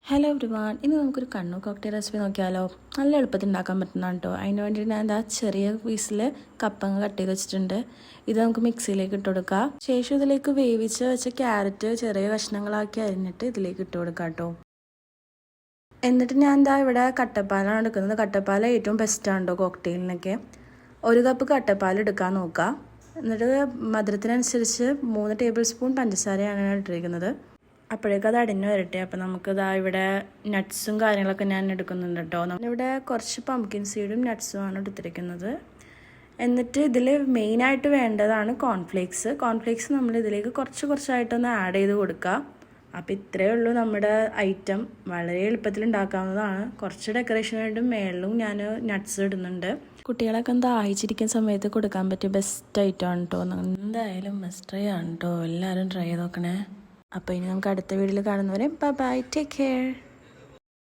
Hello everyone, ഇന്ന് നമുക്കൊരു Kannur cocktail recipe നോക്കിയാലോ. നല്ല എളുപ്പത്തിൽ ഉണ്ടാക്കാൻ പറ്റുന്നതാണ് കേട്ടോ. അതിന് വേണ്ടിയിട്ട് ഞാൻ എന്താ ചെറിയ പീസിൽ കപ്പങ്ങ കട്ട് ചെയ്ത് വെച്ചിട്ടുണ്ട്. ഇത് നമുക്ക് മിക്സിയിലേക്ക് ഇട്ട് കൊടുക്കാം. ശേഷം ഇതിലേക്ക് വേവിച്ച് വെച്ച ക്യാരറ്റ് ചെറിയ കഷ്ണങ്ങളാക്കി അരിഞ്ഞിട്ട് ഇതിലേക്ക് ഇട്ട് കൊടുക്കാം കേട്ടോ. എന്നിട്ട് ഞാൻ എന്താ ഇവിടെ കട്ടപ്പാലാണ് എടുക്കുന്നത്. കട്ടപ്പാൽ ഏറ്റവും ബെസ്റ്റാണ് കേട്ടോ കോക്ടെയിലിനൊക്കെ. 1 കപ്പ് കട്ടപ്പാൽ എടുക്കാൻ നോക്കുക. എന്നിട്ട് മധുരത്തിനനുസരിച്ച് 3 ടേബിൾ സ്പൂൺ പഞ്ചസാരയാണ് ഞാൻ ഇട്ടിരിക്കുന്നത്. അപ്പോഴേക്കും അത് അടിഞ്ഞു വരട്ടെ. അപ്പോൾ നമുക്കിതാ ഇവിടെ നട്ട്സും കാര്യങ്ങളൊക്കെ ഞാൻ എടുക്കുന്നുണ്ട് കേട്ടോ. നമ്മളിവിടെ കുറച്ച് പംകിൻ സീഡും നട്ട്സുമാണ് എടുത്തിരിക്കുന്നത്. എന്നിട്ട് ഇതിൽ മെയിനായിട്ട് വേണ്ടതാണ് കോൺഫ്ലേക്സ് നമ്മൾ ഇതിലേക്ക് കുറച്ചായിട്ടൊന്ന് ആഡ് ചെയ്ത് കൊടുക്കുക. അപ്പോൾ ഇത്രയേ ഉള്ളൂ നമ്മുടെ ഐറ്റം. വളരെ എളുപ്പത്തിൽ ഉണ്ടാക്കാവുന്നതാണ്. കുറച്ച് ഡെക്കറേഷനായിട്ടും മേളിലും ഞാൻ നട്ട്സ് ഇടുന്നുണ്ട്. കുട്ടികളൊക്കെ എന്താ അയച്ചിരിക്കുന്ന സമയത്ത് കൊടുക്കാൻ പറ്റിയ ബെസ്റ്റ് ഐറ്റമാണ് കേട്ടോ. എന്തായാലും മസ്റ്റ് ട്രൈ ആണ് കേട്ടോ. എല്ലാവരും ട്രൈ ചെയ്ത് നോക്കണേ. അപ്പോൾ ഇനി നമുക്ക് അടുത്ത വീഡിയോയിൽ കാണുന്നവരെ ബൈ, ടേക്ക് കെയർ.